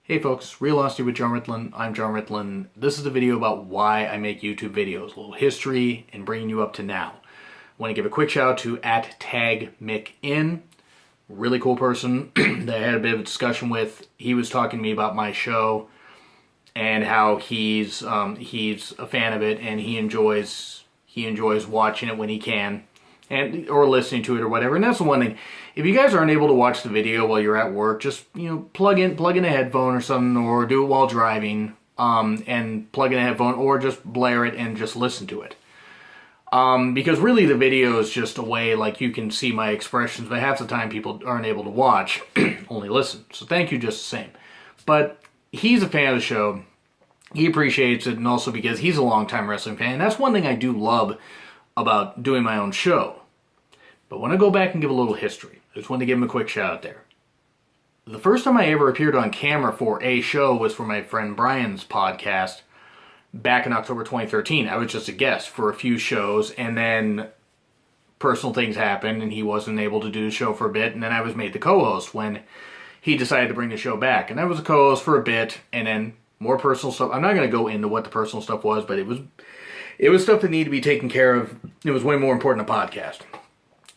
Hey folks, Real Honesty with John Ritlin. I'm John Ritlin. This is a video about why I make YouTube videos, a little history, and bringing you up to now. I want to give a quick shout out to @TagMickIn. Really cool person that I had a bit of a discussion with. He was talking to me about my show and how he's a fan of it and he enjoys watching it when he can, and or listening to it or whatever. And that's the one thing. If you guys aren't able to watch the video while you're at work, just plug in a headphone or something, or do it while driving, and plug in a headphone, or just blare it and just listen to it. Because really the video is just a way like you can see my expressions, but half the time people aren't able to watch, only listen. So thank you just the same. But he's a fan of the show. He appreciates it, and also because he's a longtime wrestling fan. And that's one thing I do love about doing my own show. But when I go back and give a little history, I just wanted to give him a quick shout out there. The first time I ever appeared on camera for a show was for my friend Brian's podcast back in October 2013. I was just a guest for a few shows, and then personal things happened and he wasn't able to do the show for a bit, and then I was made the co-host when he decided to bring the show back. And I was a co-host for a bit, and then more personal stuff. I'm not going to go into what the personal stuff was, but it was stuff that needed to be taken care of. It was way more important than a podcast.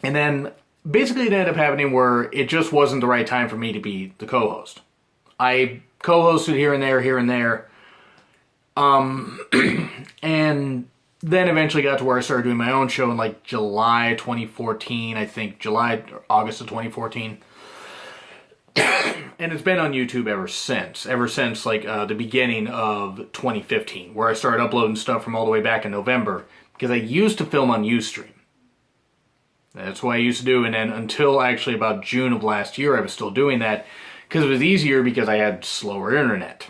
And then basically it ended up happening where it just wasn't the right time for me to be the co-host. I co-hosted here and there. And then eventually got to where I started doing my own show in like July 2014, I think. August of 2014. And it's been on YouTube ever since like the beginning of 2015, where I started uploading stuff from all the way back in November, because I used to film on Ustream. That's what I used to do, and then until actually about June of last year, I was still doing that, because it was easier because I had slower internet.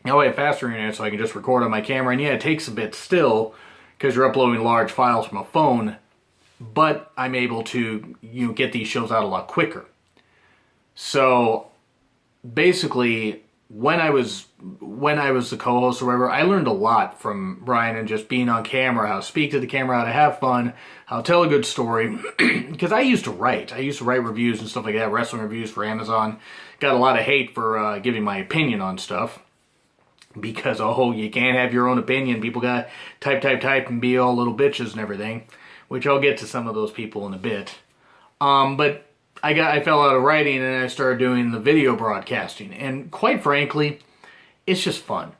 Now I have faster internet, so I can just record on my camera, and yeah, it takes a bit still, because you're uploading large files from a phone, but I'm able to get these shows out a lot quicker. So basically, when I was the co-host or whatever, I learned a lot from Brian, and just being on camera, how to speak to the camera, how to have fun, how to tell a good story. Because I used to write reviews and stuff like that, wrestling reviews for Amazon. Got a lot of hate for giving my opinion on stuff, because you can't have your own opinion. People got type and be all little bitches and everything, which I'll get to some of those people in a bit. But I fell out of writing, and I started doing the video broadcasting. And quite frankly, it's just fun.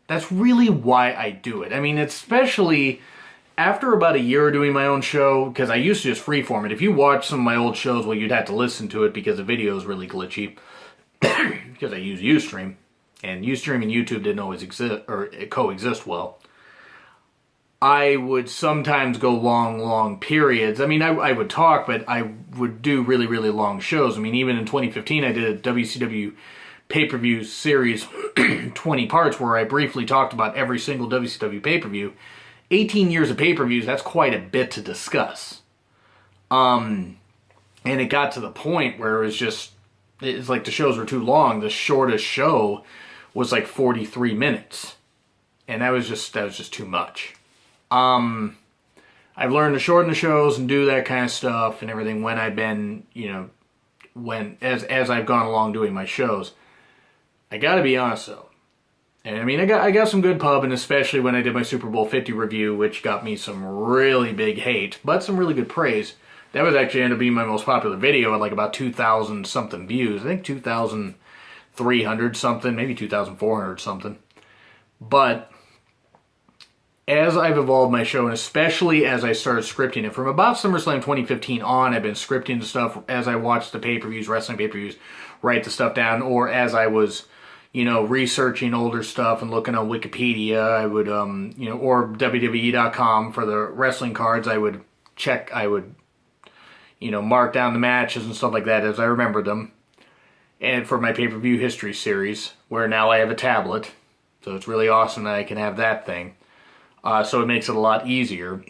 That's really why I do it. I mean, especially after about a year of doing my own show, because I used to just freeform it. If you watch some of my old shows, well, you'd have to listen to it because the video is really glitchy. Because I use Ustream. And Ustream and YouTube didn't always exist or coexist well. I would sometimes go long periods. I mean, I would talk, but I would do really, really long shows. I mean, even in 2015, I did a WCW pay-per-view series, 20 parts, where I briefly talked about every single WCW pay-per-view. 18 years of pay-per-views, that's quite a bit to discuss. And it got to the point where it's like the shows were too long. The shortest show was like 43 minutes. And that was just too much. I've learned to shorten the shows and do that kind of stuff and everything when I've been, as I've gone along doing my shows. I gotta be honest though. And I mean, I got some good pub, and especially when I did my Super Bowl 50 review, which got me some really big hate, but some really good praise. That was actually ended up being my most popular video at like about 2,000 something views. I think 2,300 something, maybe 2,400 something. But as I've evolved my show, and especially as I started scripting it, from about SummerSlam 2015 on, I've been scripting the stuff as I watched the pay-per-views, wrestling pay-per-views, write the stuff down, or as I was, researching older stuff and looking on Wikipedia, I would, or WWE.com for the wrestling cards, I would mark down the matches and stuff like that as I remembered them. And for my pay-per-view history series, where now I have a tablet, so it's really awesome that I can have that thing. So it makes it a lot easier.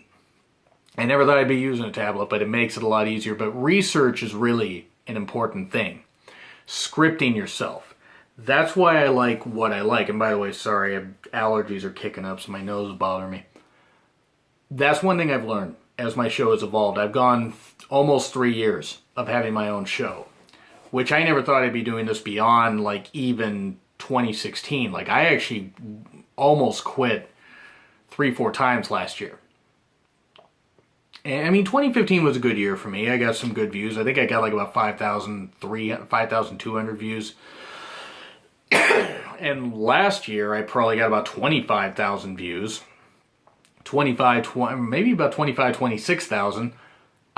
I never thought I'd be using a tablet, but it makes it a lot easier. But research is really an important thing. Scripting yourself. That's why I like what I like. And by the way, sorry, allergies are kicking up, so my nose is bothering me. That's one thing I've learned as my show has evolved. I've gone almost 3 years of having my own show, which I never thought I'd be doing this beyond like even 2016. Like, I actually almost quit 3-4 times last year. And I mean, 2015 was a good year for me. I got some good views. I think I got like about 5,200 views. And last year, I probably got about 25,000 views. 20, maybe about 26,000.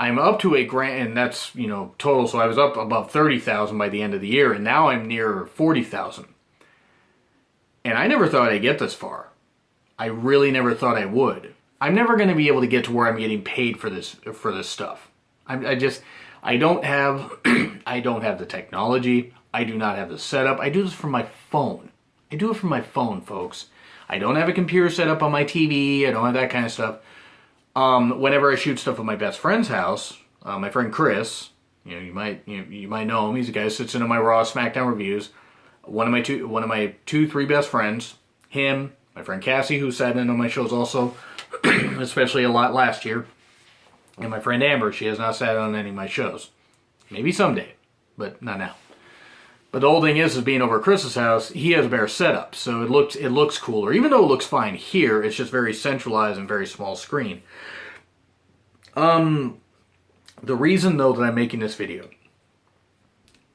I'm up to and that's, total. So I was up above 30,000 by the end of the year, and now I'm near 40,000. And I never thought I'd get this far. I really never thought I would. I'm never going to be able to get to where I'm getting paid for this stuff. I don't have I don't have the technology. I do not have the setup. I do this from my phone. I do it from my phone, folks. I don't have a computer set up on my TV. I don't have that kind of stuff. Whenever I shoot stuff at my best friend's house, my friend Chris, you might know him. He's the guy who sits in on my Raw SmackDown reviews. One of my three best friends, him, my friend Cassie, who sat in on my shows also, especially a lot last year, and my friend Amber. She has not sat on any of my shows. Maybe someday, but not now. But the whole thing is being over at Chris's house, he has a better setup, so it looks cooler. Even though it looks fine here, it's just very centralized and very small screen. The reason though that I'm making this video,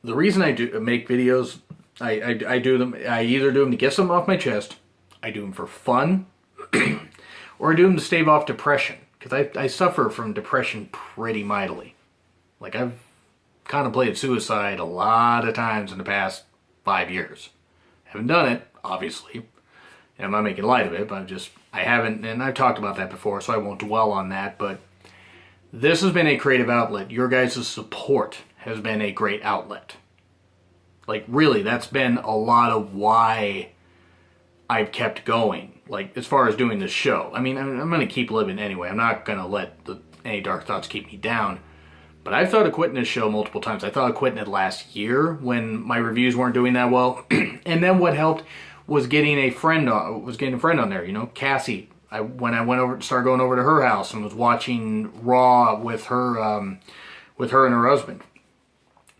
the reason I do make videos, I do them. I either do them to get something off my chest, I do them for fun, or I do them to stave off depression, because I suffer from depression pretty mightily. Like, I've contemplated suicide a lot of times in the past 5 years. Haven't done it, obviously, and I'm not making light of it, but I haven't, and I've talked about that before, so I won't dwell on that. But this has been a creative outlet. Your guys' support has been a great outlet. Like, really, that's been a lot of why I've kept going, like, as far as doing this show. I mean, I'm going to keep living anyway. I'm not going to let any dark thoughts keep me down. But I've thought of quitting this show multiple times. I thought of quitting it last year when my reviews weren't doing that well. And then what helped was getting a friend on there, Cassie. When I started going over to her house and was watching Raw with her and her husband.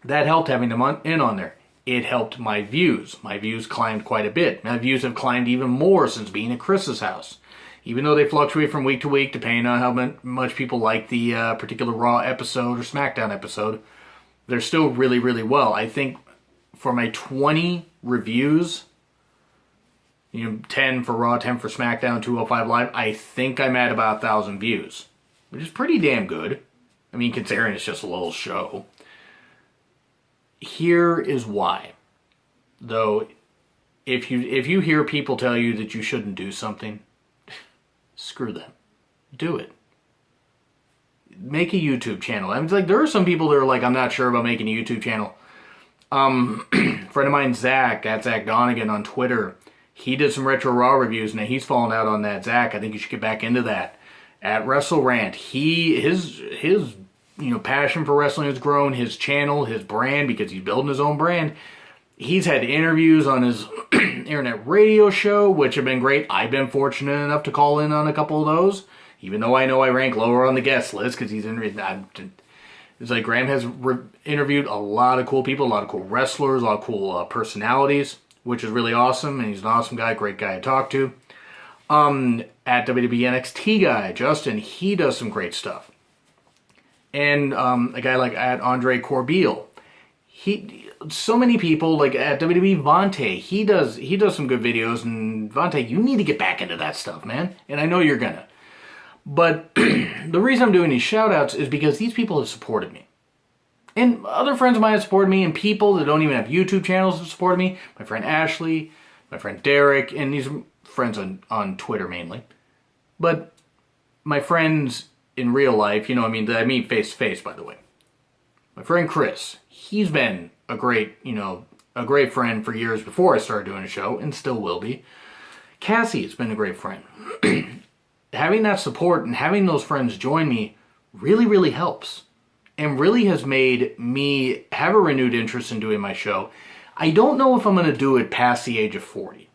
That helped having them in on there. It helped my views. My views climbed quite a bit. My views have climbed even more since being at Chris's house. Even though they fluctuate from week to week, depending on how much people like the particular Raw episode or SmackDown episode, they're still really, really well. I think for my 20 reviews, 10 for Raw, 10 for SmackDown, 205 Live, I think I'm at about 1,000 views, which is pretty damn good. I mean, considering it's just a little show. Here is why. Though, if you hear people tell you that you shouldn't do something, screw them. Do it. Make a YouTube channel. I mean, like, there are some people that are like, I'm not sure about making a YouTube channel. Friend of mine, Zach, at Zach Donegan on Twitter, he did some retro Raw reviews, and he's fallen out on that. Zach, I think you should get back into that. At WrestleRant, his passion for wrestling has grown. His channel, his brand, because he's building his own brand. He's had interviews on his internet radio show, which have been great. I've been fortunate enough to call in on a couple of those, even though I know I rank lower on the guest list because he's it's like Graham has interviewed a lot of cool people, a lot of cool wrestlers, a lot of cool personalities, which is really awesome, and he's an awesome guy, great guy to talk to. At WWE NXT guy, Justin, he does some great stuff. And a guy like at Andre Corbeil, so many people, like at WWE, Vontae, he does some good videos, and Vontae, you need to get back into that stuff, man. And I know you're gonna. But the reason I'm doing these shout-outs is because these people have supported me. And other friends of mine have supported me, and people that don't even have YouTube channels have supported me. My friend Ashley, my friend Derek, and these are friends on Twitter mainly. But my friends in real life, I mean face-to-face, by the way. My friend Chris, he's been a great friend for years before I started doing a show, and still will be. Cassie has been a great friend. Having that support and having those friends join me really, really helps. And really has made me have a renewed interest in doing my show. I don't know if I'm going to do it past the age of 40.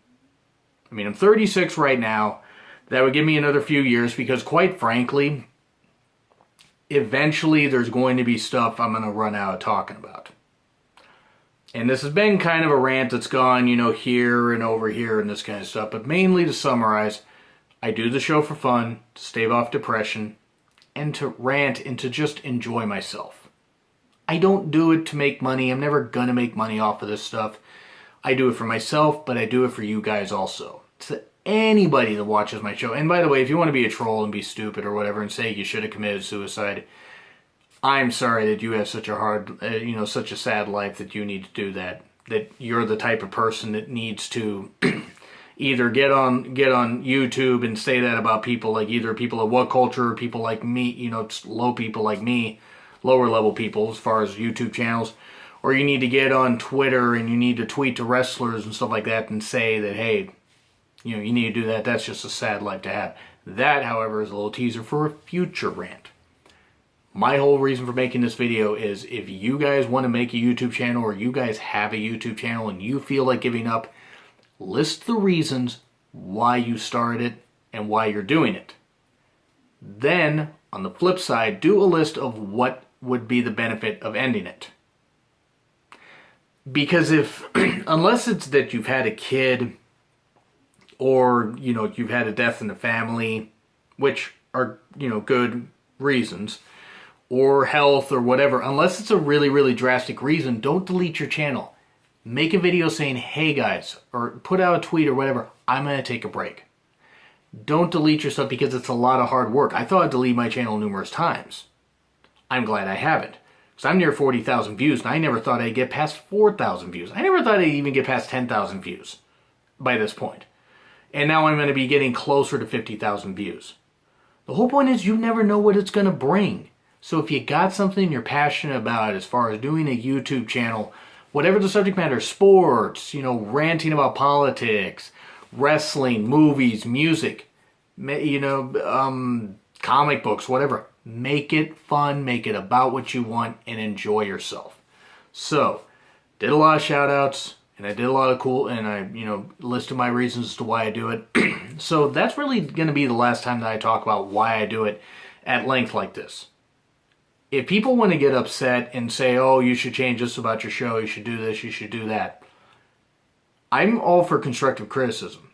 I mean, I'm 36 right now. That would give me another few years because, quite frankly, eventually there's going to be stuff I'm going to run out of talking about. And this has been kind of a rant that's gone, here and over here and this kind of stuff. But mainly to summarize, I do the show for fun, to stave off depression, and to rant and to just enjoy myself. I don't do it to make money. I'm never going to make money off of this stuff. I do it for myself, but I do it for you guys also. To anybody that watches my show. And by the way, if you want to be a troll and be stupid or whatever and say you should have committed suicide, I'm sorry that you have such a hard, such a sad life that you need to do that. That you're the type of person that needs to either get on YouTube and say that about people, like either people of what culture or people like me, low people like me, lower level people as far as YouTube channels, or you need to get on Twitter and you need to tweet to wrestlers and stuff like that and say that, hey, you need to do that. That's just a sad life to have. That, however, is a little teaser for a future rant. My whole reason for making this video is if you guys want to make a YouTube channel or you guys have a YouTube channel and you feel like giving up, list the reasons why you started it and why you're doing it. Then, on the flip side, do a list of what would be the benefit of ending it. Because unless it's that you've had a kid or, you've had a death in the family, which are, good reasons, or health or whatever, unless it's a really, really drastic reason, don't delete your channel. Make a video saying, hey guys, or put out a tweet or whatever, I'm going to take a break. Don't delete your stuff because it's a lot of hard work. I thought I'd delete my channel numerous times. I'm glad I haven't. Because I'm near 40,000 views, and I never thought I'd get past 4,000 views. I never thought I'd even get past 10,000 views by this point. And now I'm going to be getting closer to 50,000 views. The whole point is you never know what it's going to bring. So if you got something you're passionate about as far as doing a YouTube channel, whatever the subject matter, sports, ranting about politics, wrestling, movies, music, comic books, whatever, make it fun, make it about what you want, and enjoy yourself. So, did a lot of shout outs, and I did a lot of cool, and I, listed my reasons as to why I do it. So that's really going to be the last time that I talk about why I do it at length like this. If people want to get upset and say, oh, you should change this about your show, you should do this, you should do that, I'm all for constructive criticism.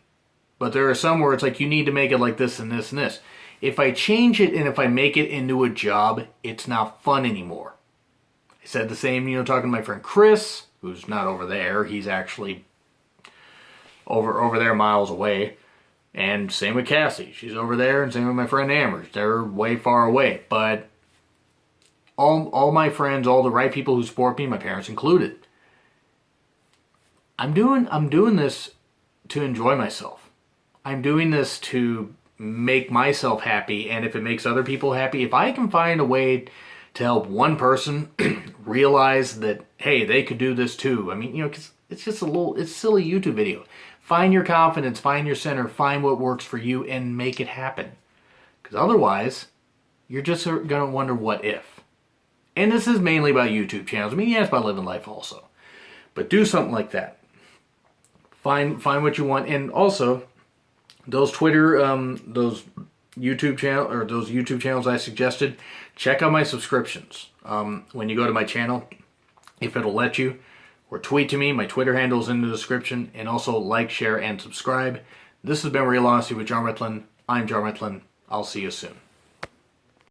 But there are some where it's like, you need to make it like this and this and this. If I change it and if I make it into a job, it's not fun anymore. I said the same, talking to my friend Chris, who's not over there. He's actually over there miles away. And same with Cassie. She's over there, and same with my friend Amber. They're way far away. But all my friends, all the right people who support me, my parents included, I'm doing this to enjoy myself. I'm doing this to make myself happy, and if it makes other people happy, if I can find a way to help one person realize that, hey, they could do this too. I mean, 'cause it's just it's a silly YouTube video. Find your confidence, find your center, find what works for you, and make it happen. Because otherwise, you're just going to wonder what if. And this is mainly about YouTube channels. I mean, yeah, it's about living life also. But do something like that. Find what you want. And also, those Twitter, those YouTube channels I suggested, check out my subscriptions. When you go to my channel, if it'll let you, or tweet to me. My Twitter handle is in the description. And also like, share, and subscribe. This has been Real Honesty with John Ritlin. I'm John Ritlin. I'll see you soon.